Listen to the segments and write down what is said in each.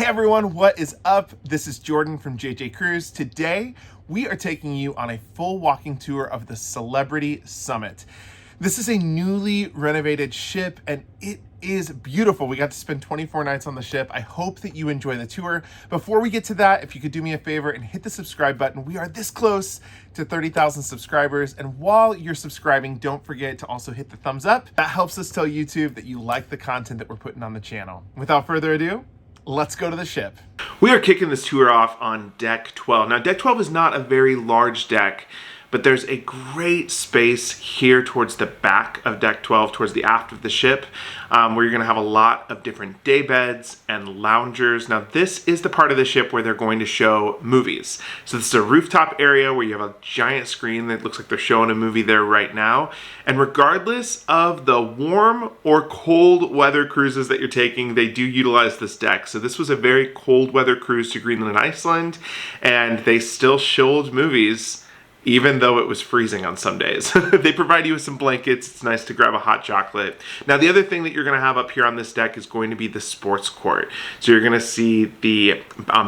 everyone, what is up? This is Jordan from JJ Cruise. Today, we are taking you on a full walking tour of the Celebrity Summit. This is a newly renovated ship and it is beautiful. We got to spend 24 nights on the ship. I hope that you enjoy the tour. Before we get to that, if you could do me a favor and hit the subscribe button. We are this close to 30,000 subscribers. And while you're subscribing, don't forget to also hit the thumbs up. That helps us tell YouTube that you like the content that we're putting on the channel. Without further ado, let's go to the ship. We are kicking this tour off on deck 12. Now, deck 12 is not a very large deck, but there's a great space here towards the back of deck 12, towards the aft of the ship, where you're gonna have a lot of different day beds and loungers. Now, this is the part of the ship where they're going to show movies. So this is a rooftop area where you have a giant screen that looks like they're showing a movie there right now. And regardless of the warm or cold weather cruises that you're taking, they do utilize this deck. So this was a very cold weather cruise to Greenland and Iceland, and they still showed movies even though it was freezing on some days. They provide you with some blankets. It's nice to grab a hot chocolate. Now, the other thing that you're gonna have up here on this deck is going to be the sports court. So you're gonna see the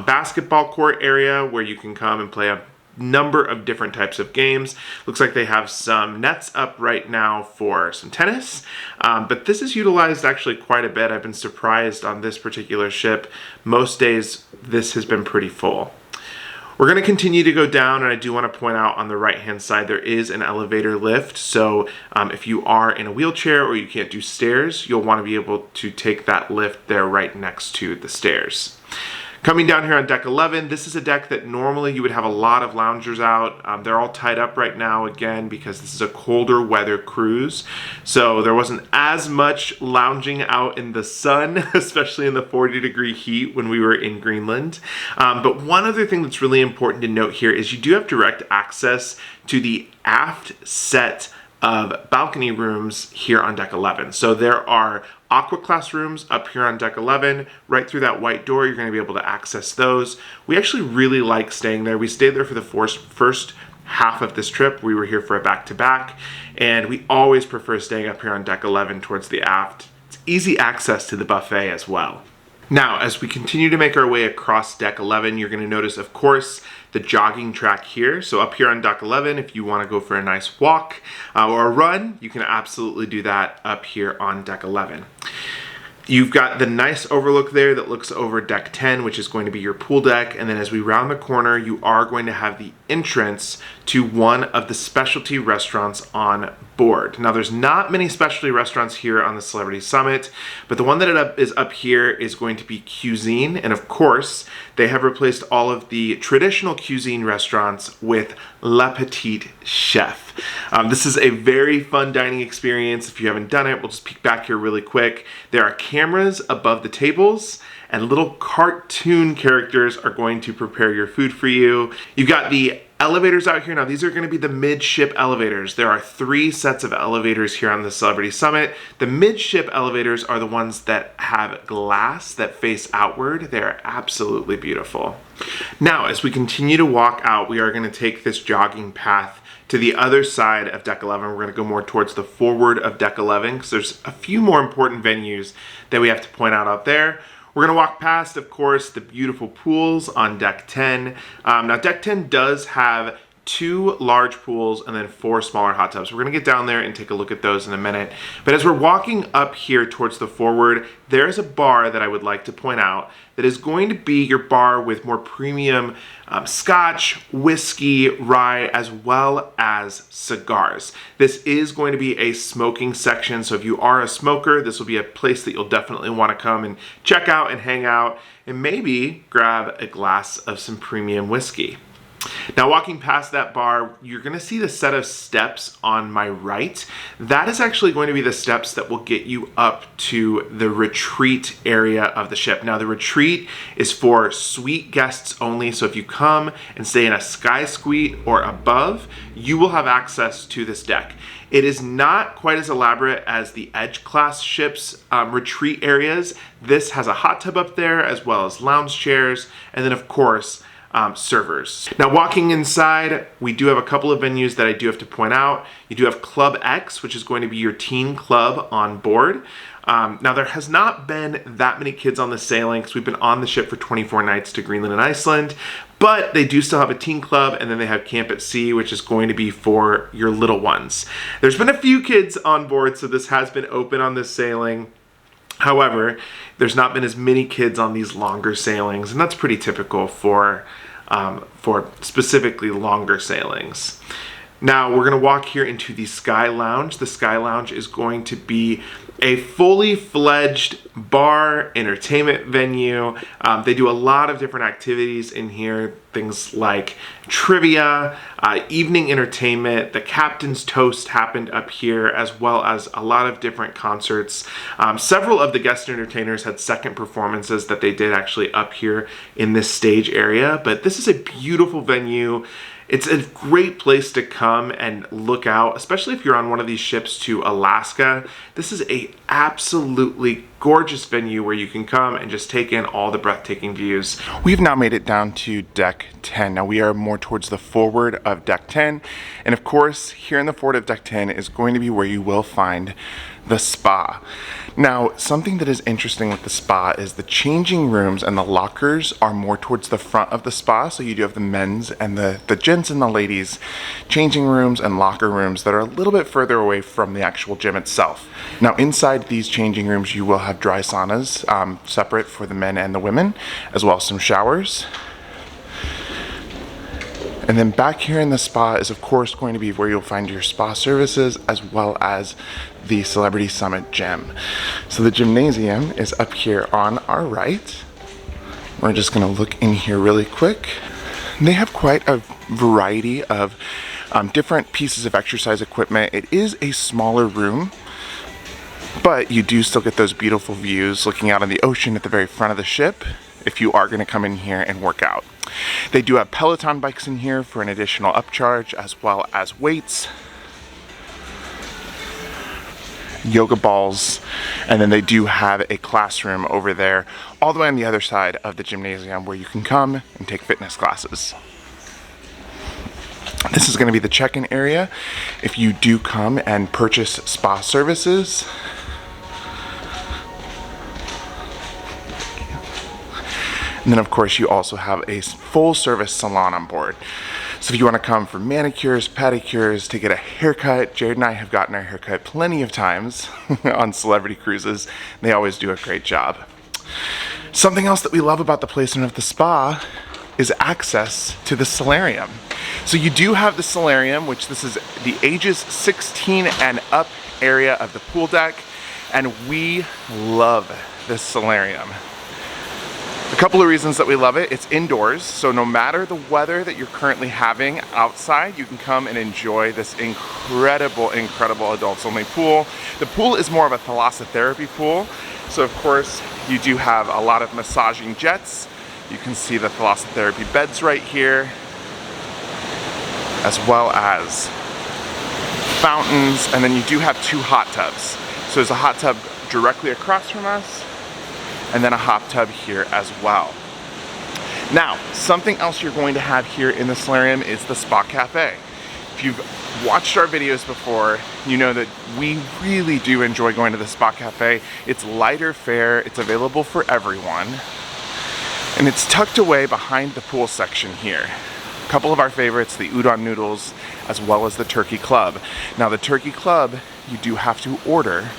basketball court area where you can come and play a number of different types of games. Looks like they have some nets up right now for some tennis, but this is utilized actually quite a bit. I've been surprised on this particular ship. Most days, this has been pretty full. We're going to continue to go down, and I do want to point out on the right-hand side, there is an elevator lift. So if you are in a wheelchair or you can't do stairs, you'll want to be able to take that lift there right next to the stairs. Coming down here on deck 11, this is a deck that normally you would have a lot of loungers out. They're all tied up right now, again, because this is a colder weather cruise. So there wasn't as much lounging out in the sun, especially in the 40-degree heat when we were in Greenland. But one other thing that's really important to note here is you do have direct access to the aft set of balcony rooms here on deck 11. So there are Aqua class rooms up here on deck 11. Right through that white door, you're going to be able to access those. We actually really like staying there. We stayed there for the first half of this trip. We were here for a back-to-back, and we always prefer staying up here on deck 11 towards the aft. It's easy access to the buffet as well. Now, as we continue to make our way across deck 11, you're going to notice, of course, the jogging track here. So up here on deck 11, if you want to go for a nice walk or a run, you can absolutely do that up here on deck 11. You've got the nice overlook there that looks over deck 10, which is going to be your pool deck. And then as we round the corner, you are going to have the entrance to one of the specialty restaurants on board. Now, there's not many specialty restaurants here on the Celebrity Summit, but the one that is up here is going to be Qsine. And of course, they have replaced all of the traditional Qsine restaurants with Le Petit Chef. This is a very fun dining experience. If you haven't done it, we'll just peek back here really quick. There are cameras above the tables, and little cartoon characters are going to prepare your food for you. You've got the elevators out here. Now, these are going to be the midship elevators. There are 3 sets of elevators here on the Celebrity Summit. The midship elevators are the ones that have glass that face outward. They're absolutely beautiful. Now, as we continue to walk out, we are going to take this jogging path to the other side of deck 11. We're going to go more towards the forward of deck 11 because there's a few more important venues that we have to point out there. We're going to walk past, of course, the beautiful pools on deck 10. Now, deck 10 does have 2 large pools and then 4 smaller hot tubs. We're going to get down there and take a look at those in a minute. But as we're walking up here towards the forward, there's a bar that I would like to point out that is going to be your bar with more premium scotch, whiskey, rye, as well as cigars. This is going to be a smoking section, so if you are a smoker, this will be a place that you'll definitely want to come and check out and hang out and maybe grab a glass of some premium whiskey. Now, walking past that bar, you're going to see the set of steps on my right. That is actually going to be the steps that will get you up to the retreat area of the ship. Now, the retreat is for suite guests only, so if you come and stay in a sky suite or above, you will have access to this deck. It is not quite as elaborate as the Edge class ships retreat areas. This has a hot tub up there as well as lounge chairs, and then of course servers. Now, walking inside, we do have a couple of venues that I do have to point out. You do have Club X, which is going to be your teen club on board. Now, there has not been that many kids on the sailing because we've been on the ship for 24 nights to Greenland and Iceland, but they do still have a teen club, and then they have Camp at Sea, which is going to be for your little ones. There's been a few kids on board, so this has been open on this sailing. However, there's not been as many kids on these longer sailings, and that's pretty typical for specifically longer sailings. Now, we're going to walk here into the Sky Lounge. The Sky Lounge is going to be a fully fledged bar entertainment venue. They do a lot of different activities in here, things like trivia, evening entertainment. The Captain's Toast happened up here, as well as a lot of different concerts. Several of the guest entertainers had second performances that they did actually up here in this stage area, but this is a beautiful venue. It's a great place to come and look out, especially if you're on one of these ships to Alaska. This is a absolutely gorgeous venue where you can come and just take in all the breathtaking views. We've now made it down to deck 10. Now we are more towards the forward of deck 10. And of course, here in the forward of deck 10 is going to be where you will find the spa. Now, something that is interesting with the spa is the changing rooms and the lockers are more towards the front of the spa. So you do have the men's and the gents and the ladies changing rooms and locker rooms that are a little bit further away from the actual gym itself. Now, inside these changing rooms, you will have dry saunas separate for the men and the women, as well as some showers. And then back here in the spa is of course going to be where you'll find your spa services, as well as the Celebrity Summit gym. So the gymnasium is up here on our right. We're just gonna look in here really quick. They have quite a variety of different pieces of exercise equipment. It is a smaller room, but you do still get those beautiful views looking out on the ocean at the very front of the ship if you are gonna come in here and work out. They do have Peloton bikes in here for an additional upcharge, as well as weights, yoga balls, and then they do have a classroom over there all the way on the other side of the gymnasium where you can come and take fitness classes. This is going to be the check-in area if you do come and purchase spa services. And then of course you also have a full service salon on board. So if you want to come for manicures, pedicures, to get a haircut, Jared and I have gotten our haircut plenty of times on Celebrity Cruises. They always do a great job. Something else that we love about the placement of the spa is access to the Solarium. So you do have the Solarium, which this is the ages 16 and up area of the pool deck, and we love this Solarium. A couple of reasons that we love it: it's indoors, so no matter the weather that you're currently having outside, you can come and enjoy this incredible adults only pool. The pool is more of a thalassotherapy pool, so of course you do have a lot of massaging jets. You can see the thalassotherapy beds right here, as well as fountains, and then you do have 2 hot tubs. So there's a hot tub directly across from us, and then a hot tub here as well. Now, something else you're going to have here in the Solarium is the Spa Cafe. If you've watched our videos before, you know that we really do enjoy going to the Spa Cafe. It's lighter fare, it's available for everyone, and it's tucked away behind the pool section here. A couple of our favorites, the udon noodles, as well as the turkey club. Now the turkey club, you do have to order,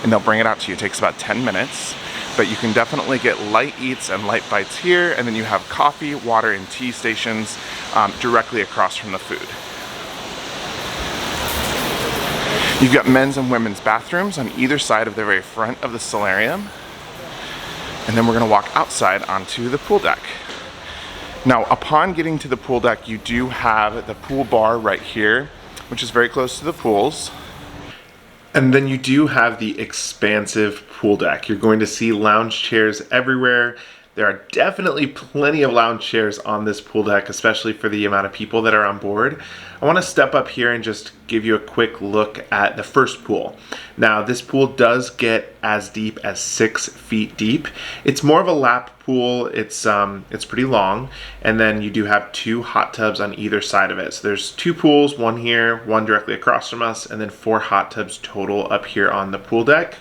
and they'll bring it out to you. It takes about 10 minutes. But you can definitely get light eats and light bites here, and then you have coffee, water, and tea stations directly across from the food. You've got men's and women's bathrooms on either side of the very front of the Solarium. And then we're gonna walk outside onto the pool deck. Now, upon getting to the pool deck, you do have the pool bar right here, which is very close to the pools. And then you do have the expansive pool deck. You're going to see lounge chairs everywhere. There are definitely plenty of lounge chairs on this pool deck, especially for the amount of people that are on board. I want to step up here and just give you a quick look at the first pool. Now, this pool does get as deep as 6 feet deep. It's more of a lap pool. It's pretty long, and then you do have 2 hot tubs on either side of it. So there's 2 pools, one here, one directly across from us, and then 4 hot tubs total up here on the pool deck.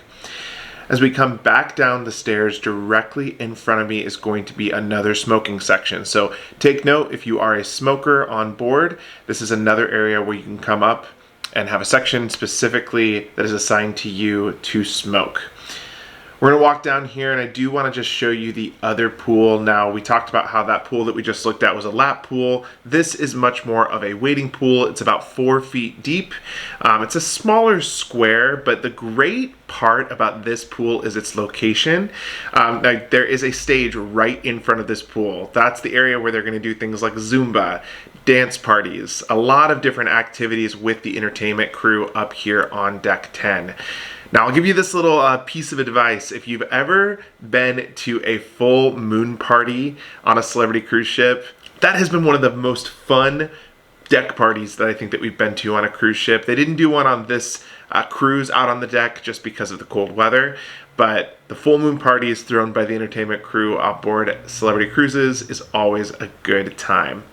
As we come back down the stairs, directly in front of me is going to be another smoking section. So take note, if you are a smoker on board, this is another area where you can come up and have a section specifically that is assigned to you to smoke. We're gonna walk down here, and I do wanna just show you the other pool. Now, we talked about how that pool that we just looked at was a lap pool. This is much more of a wading pool. It's about 4 feet deep. It's a smaller square, but the great part about this pool is its location. There is a stage right in front of this pool. That's the area where they're gonna do things like Zumba, dance parties, a lot of different activities with the entertainment crew up here on deck 10. Now, I'll give you this little piece of advice. If you've ever been to a full moon party on a Celebrity cruise ship, that has been one of the most fun deck parties that I think that we've been to on a cruise ship. They didn't do one on this cruise out on the deck just because of the cold weather, but the full moon parties thrown by the entertainment crew aboard Celebrity Cruises is always a good time.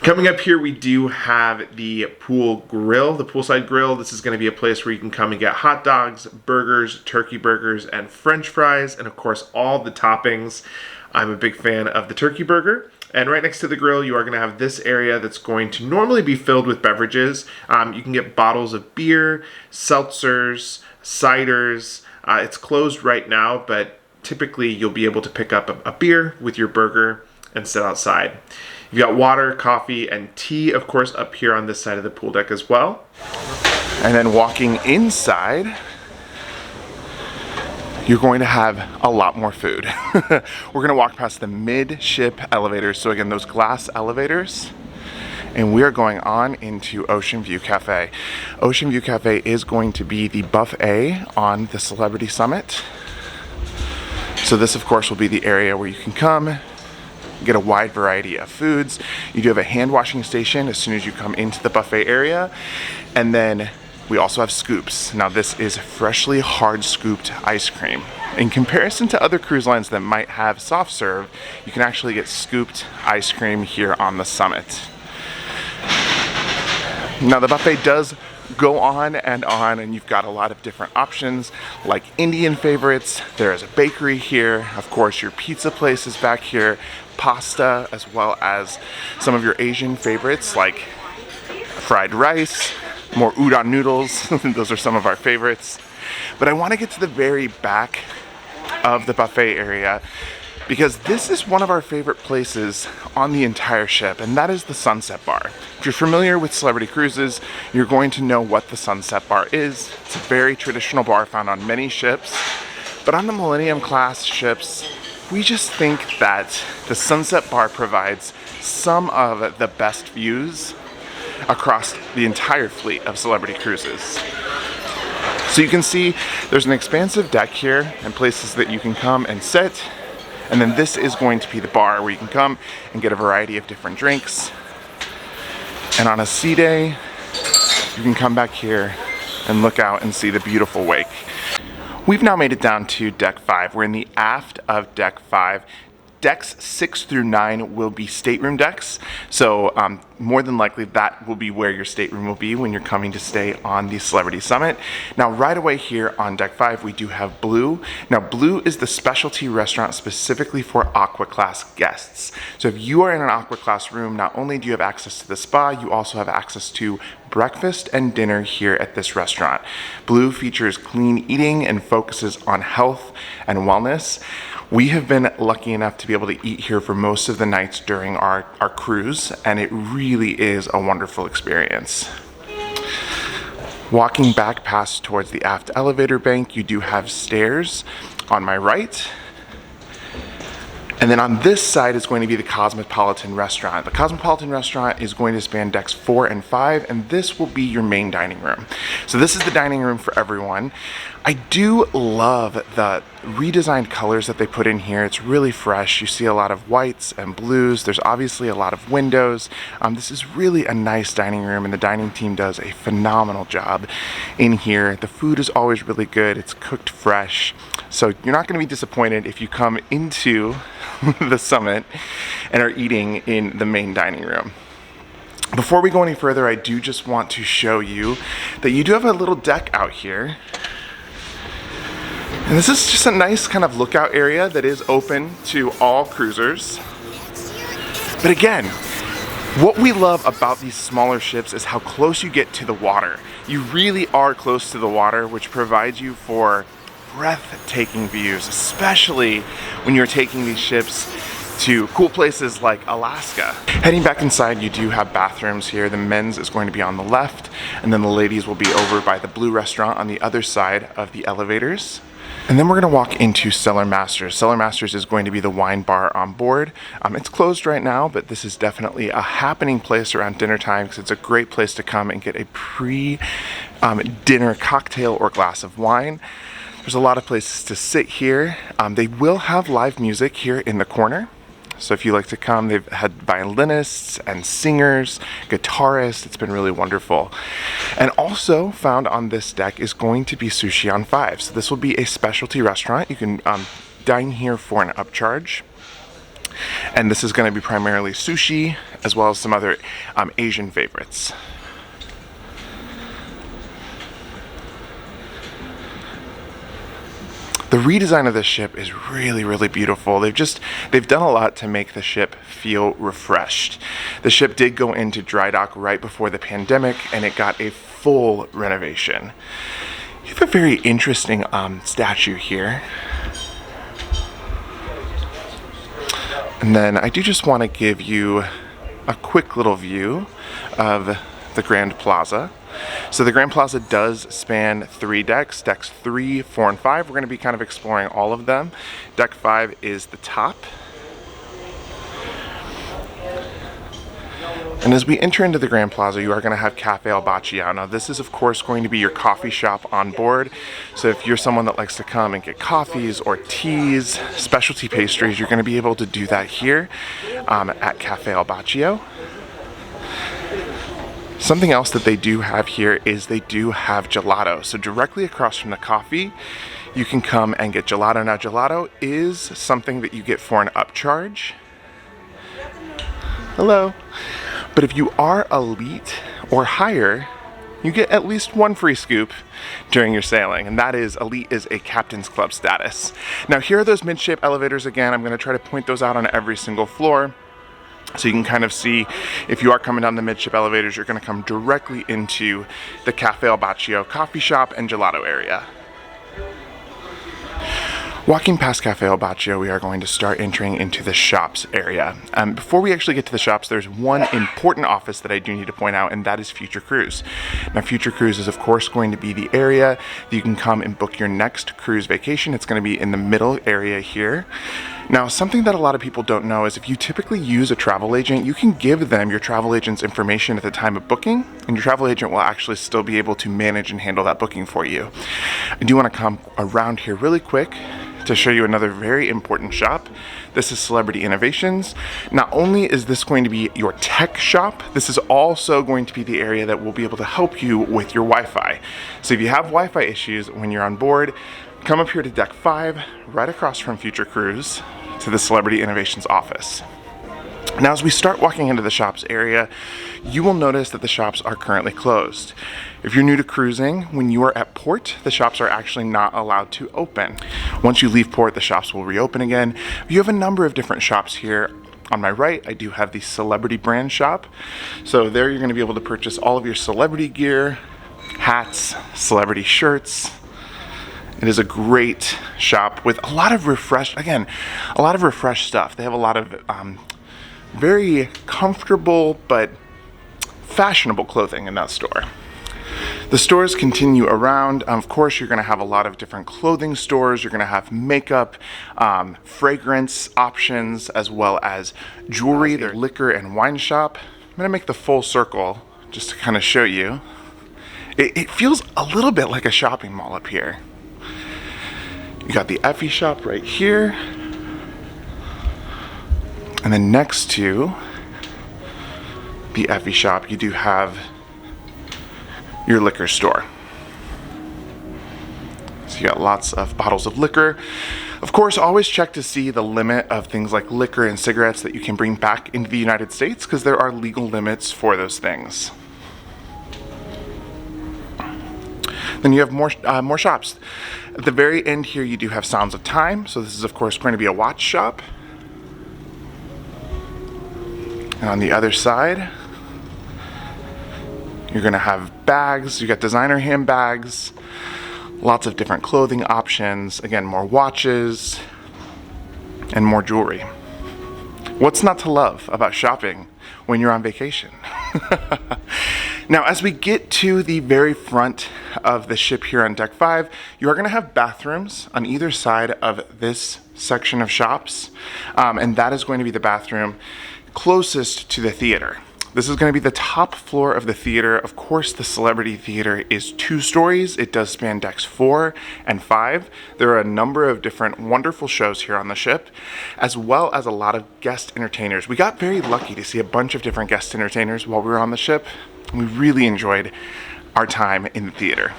Coming up here, we do have the pool grill, the poolside grill. This is going to be a place where you can come and get hot dogs, burgers, turkey burgers, and french fries, and of course, all the toppings. I'm a big fan of the turkey burger. And right next to the grill, you are going to have this area that's going to normally be filled with beverages. You can get bottles of beer, seltzers, ciders. It's closed right now, but typically you'll be able to pick up a beer with your burger and sit outside. You've got water, coffee, and tea, of course, up here on this side of the pool deck as well. And then walking inside, you're going to have a lot more food. We're gonna walk past the midship elevators. So again, those glass elevators, and we are going on into Oceanview Cafe. Oceanview Cafe is going to be the buffet on the Celebrity Summit. So this, of course, will be the area where you can come, get a wide variety of foods. You do have a hand washing station as soon as you come into the buffet area. And then we also have scoops. Now this is freshly hard scooped ice cream. In comparison to other cruise lines that might have soft serve, you can actually get scooped ice cream here on the Summit. Now the buffet does go on, and you've got a lot of different options like Indian favorites. There is a bakery here. Of course, your pizza place is back here, pasta, as well as some of your Asian favorites like fried rice, more udon noodles. Those are some of our favorites. But I want to get to the very back of the buffet area because this is one of our favorite places on the entire ship, and that is the Sunset Bar. If you're familiar with Celebrity Cruises, you're going to know what the Sunset Bar is. It's a very traditional bar found on many ships, but on the Millennium Class ships, we just think that the Sunset Bar provides some of the best views across the entire fleet of Celebrity Cruises. So you can see there's an expansive deck here and places that you can come and sit. And then this is going to be the bar where you can come and get a variety of different drinks. And on a sea day, you can come back here and look out and see the beautiful wake. We've now made it down to deck 5. We're in the aft of deck 5. Decks 6 through 9 will be stateroom decks, so more than likely that will be where your stateroom will be when you're coming to stay on the Celebrity Summit. Now right away here on deck 5 we do have Blue. Now Blue is the specialty restaurant specifically for Aqua Class guests. So if you are in an Aqua Class room, not only do you have access to the spa, you also have access to breakfast and dinner here at this restaurant. Blue features clean eating and focuses on health and wellness. We have been lucky enough to be able to eat here for most of the nights during our cruise, and it really is a wonderful experience. Walking back past towards the aft elevator bank, you do have stairs on my right. And then on this side is going to be the Cosmopolitan Restaurant. The Cosmopolitan Restaurant is going to span decks 4 and 5, and this will be your main dining room. So this is the dining room for everyone. I do love the redesigned colors that they put in here. It's really fresh. You see a lot of whites and blues. There's obviously a lot of windows. This is really a nice dining room, and the dining team does a phenomenal job in here. The food is always really good. It's cooked fresh. So you're not going to be disappointed if you come into the Summit and are eating in the main dining room. Before we go any further, I do just want to show you that you do have a little deck out here. And this is just a nice kind of lookout area that is open to all cruisers. But again, what we love about these smaller ships is how close you get to the water. You really are close to the water, which provides you for breathtaking views, especially when you're taking these ships to cool places like Alaska. Heading back inside, you do have bathrooms here. The men's is going to be on the left, and then the ladies will be over by the Blue Restaurant on the other side of the elevators. And then we're going to walk into Cellar Masters. Cellar Masters is going to be the wine bar on board. It's closed right now, but this is definitely a happening place around dinner time because it's a great place to come and get a pre-dinner cocktail or glass of wine. There's a lot of places to sit here. They will have live music here in the corner. So if you like to come, they've had violinists and singers, guitarists. It's been really wonderful. And also found on this deck is going to be Sushi on 5. So this will be a specialty restaurant. You can dine here for an upcharge. And this is going to be primarily sushi as well as some other Asian favorites. The redesign of this ship is really, really beautiful. They've done a lot to make the ship feel refreshed. The ship did go into dry dock right before the pandemic, and it got a full renovation. You have a very interesting statue here. And then I do just want to give you a quick little view of the Grand Plaza. So the Grand Plaza does span 3 decks, decks 3, 4, and 5. We're going to be kind of exploring all of them. Deck 5 is the top. And as we enter into the Grand Plaza, you are going to have Cafe Bacio. Now this is of course going to be your coffee shop on board. So if you're someone that likes to come and get coffees or teas, specialty pastries, you're going to be able to do that here at Cafe Bacio. Something else that they do have here is they do have gelato. So directly across from the coffee, you can come and get gelato. Now gelato is something that you get for an upcharge. Hello. But if you are elite or higher, you get at least 1 free scoop during your sailing, and that is elite is a captain's club status. Now here are those midship elevators again. I'm going to try to point those out on every single floor. So you can kind of see if you are coming down the midship elevators, you're going to come directly into the Cafe Bacio coffee shop and gelato area. Walking past Cafe Bacio, we are going to start entering into the shops area. Before we actually get to the shops, there's one important office that I do need to point out, and that is Future Cruise. Now, Future Cruise is, of course, going to be the area that you can come and book your next cruise vacation. It's going to be in the middle area here. Now, something that a lot of people don't know is if you typically use a travel agent, you can give them your travel agent's information at the time of booking, and your travel agent will actually still be able to manage and handle that booking for you. I do want to come around here really quick to show you another very important shop. This is Celebrity Innovations. Not only is this going to be your tech shop, this is also going to be the area that will be able to help you with your Wi-Fi. So if you have Wi-Fi issues when you're on board, come up here to Deck 5, right across from Future Cruise, to the Celebrity Innovations office. Now, as we start walking into the shops area, you will notice that the shops are currently closed. If you're new to cruising, when you are at port, the shops are actually not allowed to open. Once you leave port, the shops will reopen again. You have a number of different shops here. On my right, I do have the Celebrity brand shop. So there you're going to be able to purchase all of your celebrity gear, hats, celebrity shirts. It is a great shop with a lot of refreshed stuff. They have a lot of very comfortable but fashionable clothing in that store. The stores continue around. Of course, you're going to have a lot of different clothing stores. You're going to have makeup, fragrance options, as well as jewelry. Their liquor and wine shop. I'm going to make the full circle just to kind of show you. It feels a little bit like a shopping mall up here. You got the Effie shop right here. And then next to the Effie shop, you do have your liquor store. So you got lots of bottles of liquor. Of course, always check to see the limit of things like liquor and cigarettes that you can bring back into the United States, because there are legal limits for those things. Then you have more shops. At the very end here, you do have Sounds of Time. So this is, of course, going to be a watch shop. And on the other side, you're going to have bags. You got designer handbags, lots of different clothing options. Again, more watches and more jewelry. What's not to love about shopping when you're on vacation? Now, as we get to the very front of the ship here on deck 5, you are going to have bathrooms on either side of this section of shops, and that is going to be the bathroom closest to the theater. This is going to be the top floor of the theater. Of course, the Celebrity Theater is 2 stories. It does span decks 4 and 5. There are a number of different wonderful shows here on the ship, as well as a lot of guest entertainers. We got very lucky to see a bunch of different guest entertainers while we were on the ship. We really enjoyed our time in the theater.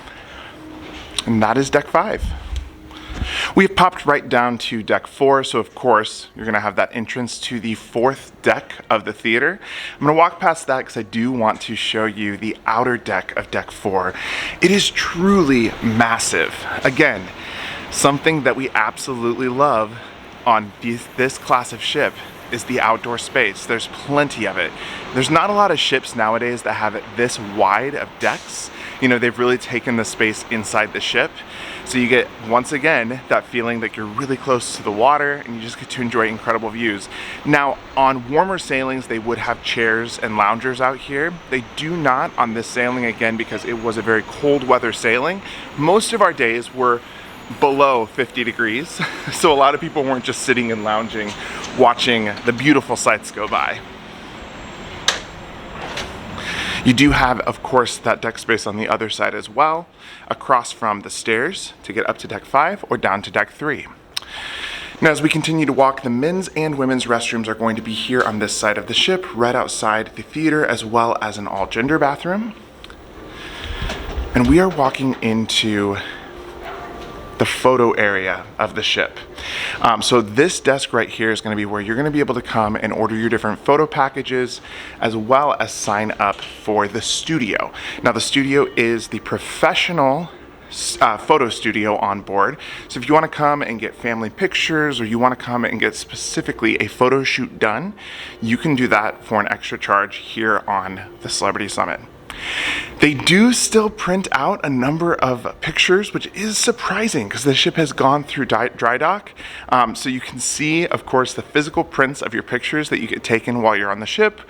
And that is deck 5. We have popped right down to deck 4, so of course you're going to have that entrance to the 4th deck of the theater. I'm going to walk past that because I do want to show you the outer deck of deck 4. It is truly massive. Again, something that we absolutely love on this class of ship is the outdoor space. There's plenty of it. There's not a lot of ships nowadays that have it this wide of decks. You know, they've really taken the space inside the ship. So you get, once again, that feeling that you're really close to the water and you just get to enjoy incredible views. Now, on warmer sailings, they would have chairs and loungers out here. They do not on this sailing, again, because it was a very cold weather sailing. Most of our days were below 50 degrees. So a lot of people weren't just sitting and lounging, watching the beautiful sights go by. You do have, of course, that deck space on the other side as well, across from the stairs to get up to deck 5 or down to deck 3. Now, as we continue to walk, the men's and women's restrooms are going to be here on this side of the ship, right outside the theater, as well as an all-gender bathroom. And we are walking into the photo area of the ship. So this desk right here is going to be where you're going to be able to come and order your different photo packages, as well as sign up for the studio. Now, the studio is the professional photo studio on board. So if you want to come and get family pictures, or you want to come and get specifically a photo shoot done, you can do that for an extra charge here on the Celebrity Summit. They do still print out a number of pictures, which is surprising because the ship has gone through dry dock. So you can see, of course, the physical prints of your pictures that you get taken while you're on the ship,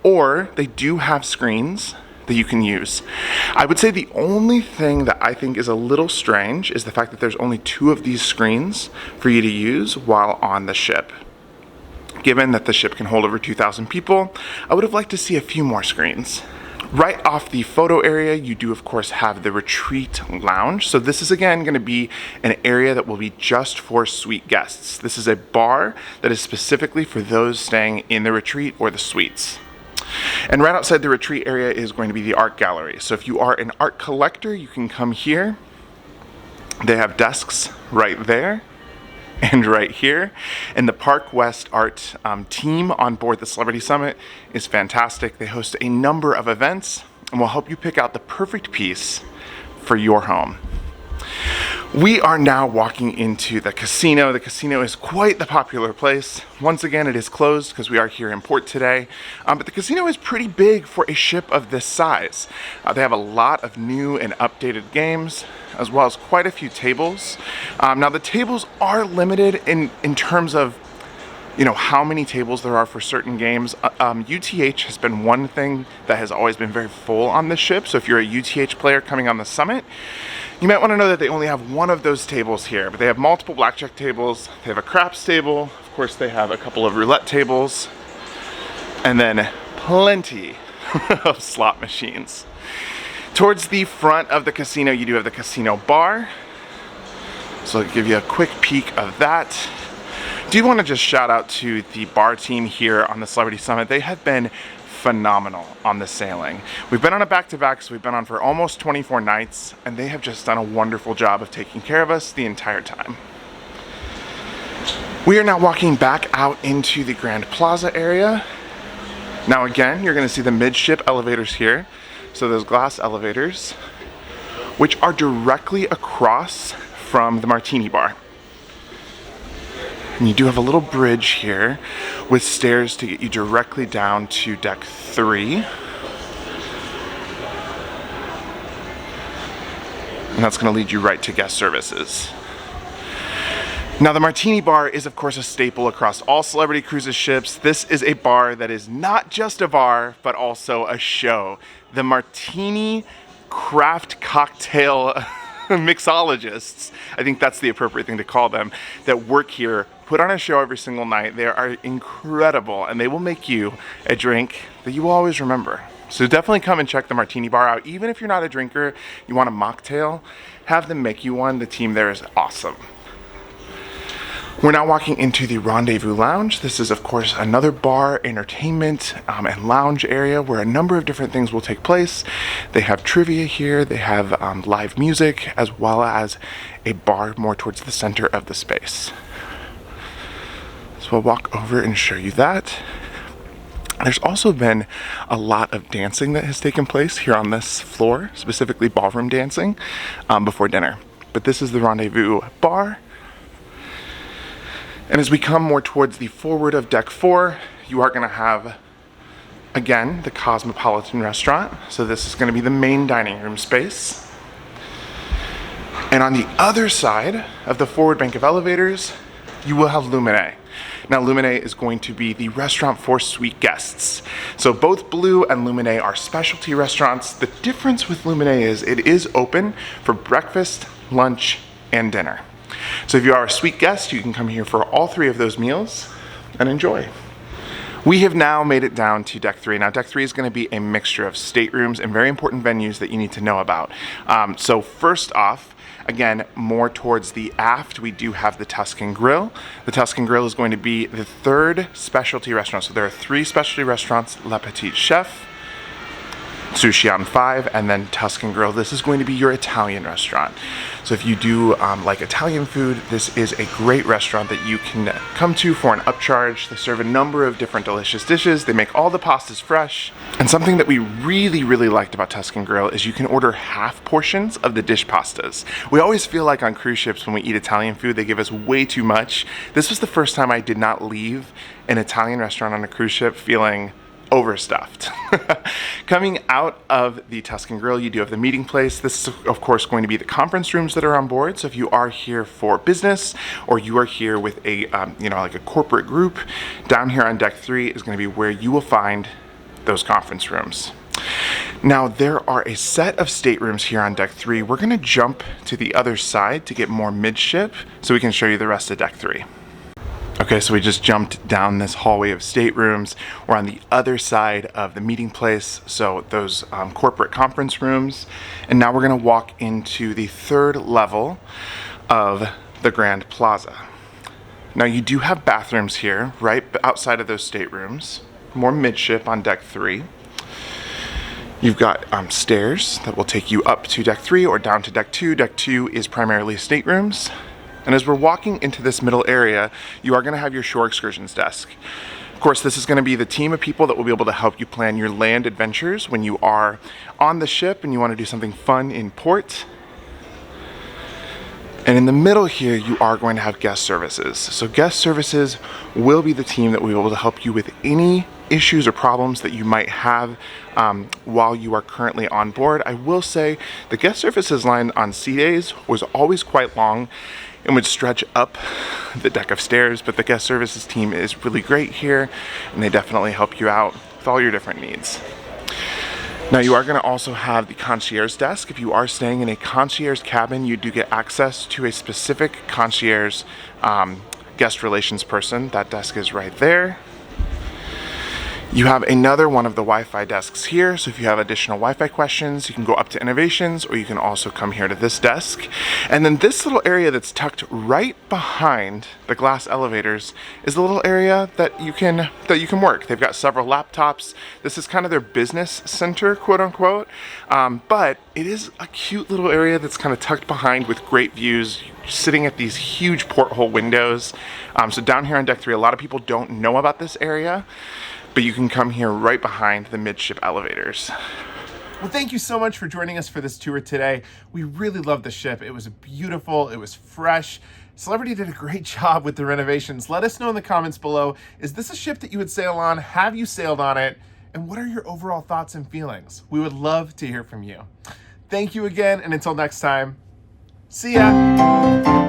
or they do have screens that you can use. I would say the only thing that I think is a little strange is the fact that there's only 2 of these screens for you to use while on the ship. Given that the ship can hold over 2,000 people, I would have liked to see a few more screens. Right off the photo area, you do of course have the retreat lounge. So this is again going to be an area that will be just for suite guests. This is a bar that is specifically for those staying in the retreat or the suites. And right outside the retreat area is going to be the art gallery. So if you are an art collector, you can come here. They have desks right there and right here. And the Park West Art team on board the Celebrity Summit is fantastic. They host a number of events and will help you pick out the perfect piece for your home. We are now walking into the casino. The casino is quite the popular place. Once again, it is closed because we are here in port today. But the casino is pretty big for a ship of this size. They have a lot of new and updated games, as well as quite a few tables. Now the tables are limited in terms of, you know, how many tables there are for certain games. UTH has been one thing that has always been very full on this ship. So if you're a UTH player coming on the Summit, you might want to know that they only have one of those tables here, but they have multiple blackjack tables. They have a craps table. Of course, they have a couple of roulette tables, and then plenty of slot machines. Towards the front of the casino, you do have the casino bar. So I'll give you a quick peek of that. Do want to just shout out to the bar team here on the Celebrity Summit. They have been phenomenal on the sailing. We've been on a back-to-back, so we've been on for almost 24 nights, and they have just done a wonderful job of taking care of us the entire time. We are now walking back out into the Grand Plaza area. Now again, you're going to see the midship elevators here. So those glass elevators, which are directly across from the Martini Bar. And you do have a little bridge here with stairs to get you directly down to deck 3. And that's going to lead you right to guest services. Now the Martini Bar is of course a staple across all Celebrity Cruises ships. This is a bar that is not just a bar, but also a show. The Martini craft cocktail mixologists, I think that's the appropriate thing to call them, that work here, put on a show every single night. They are incredible, and they will make you a drink that you will always remember. So definitely come and check the Martini Bar out. Even if you're not a drinker, you want a mocktail, have them make you one. The team there is awesome. We're now walking into the Rendezvous Lounge. This is, of course, another bar, entertainment, and lounge area where a number of different things will take place. They have trivia here, they have live music, as well as a bar more towards the center of the space. So we'll walk over and show you that. There's also been a lot of dancing that has taken place here on this floor, specifically ballroom dancing, before dinner. But this is the Rendezvous Bar. And as we come more towards the forward of deck 4, you are going to have, again, the Cosmopolitan restaurant. So this is going to be the main dining room space. And on the other side of the forward bank of elevators, you will have Luminae. Now Luminae is going to be the restaurant for suite guests. So both Blue and Luminae are specialty restaurants. The difference with Luminae is it is open for breakfast, lunch, and dinner. So if you are a suite guest, you can come here for all 3 of those meals and enjoy. We have now made it down to deck 3. Now deck 3 is going to be a mixture of staterooms and very important venues that you need to know about. So first off, again, more towards the aft, we do have the Tuscan Grill. The Tuscan Grill is going to be the 3rd specialty restaurant. So there are 3 specialty restaurants, Le Petit Chef, Qsine 5, and then Tuscan Grill. This is going to be your Italian restaurant. So if you do like Italian food, this is a great restaurant that you can come to for an upcharge. They serve a number of different delicious dishes. They make all the pastas fresh. And something that we really, really liked about Tuscan Grill is you can order half portions of the dish pastas. We always feel like on cruise ships when we eat Italian food, they give us way too much. This was the first time I did not leave an Italian restaurant on a cruise ship feeling overstuffed. Coming out of the Tuscan Grill, you do have the meeting place. This is of course going to be the conference rooms that are on board. So if you are here for business or you are here with a like a corporate group, down here on deck 3 is going to be where you will find those conference rooms. Now there are a set of staterooms here on deck 3. We're going to jump to the other side to get more midship so we can show you the rest of deck 3. Okay, so we just jumped down this hallway of staterooms. We're on the other side of the meeting place, so those corporate conference rooms. And now we're gonna walk into the 3rd level of the Grand Plaza. Now you do have bathrooms here, right outside of those staterooms. More midship on deck 3. You've got stairs that will take you up to deck 3 or down to deck 2. Deck 2 is primarily staterooms. And as we're walking into this middle area, you are going to have your shore excursions desk. Of course, this is going to be the team of people that will be able to help you plan your land adventures when you are on the ship and you want to do something fun in port. And in the middle here, you are going to have guest services. So guest services will be the team that will be able to help you with any issues or problems that you might have while you are currently on board. I will say the guest services line on sea days was always quite long and would stretch up the deck of stairs, but the guest services team is really great here and they definitely help you out with all your different needs. Now you are going to also have the concierge desk. If you are staying in a concierge cabin, you do get access to a specific concierge guest relations person. That desk is right there. You have another one of the Wi-Fi desks here, so if you have additional Wi-Fi questions, you can go up to Innovations, or you can also come here to this desk. And then this little area that's tucked right behind the glass elevators is the little area that you can work. They've got several laptops. This is kind of their business center, quote unquote, but it is a cute little area that's kind of tucked behind with great views, sitting at these huge porthole windows. So down here on deck 3, a lot of people don't know about this area, but you can come here right behind the midship elevators. Well, thank you so much for joining us for this tour today. We really loved the ship. It was beautiful, it was fresh. Celebrity did a great job with the renovations. Let us know in the comments below, is this a ship that you would sail on? Have you sailed on it? And what are your overall thoughts and feelings? We would love to hear from you. Thank you again, and until next time, see ya.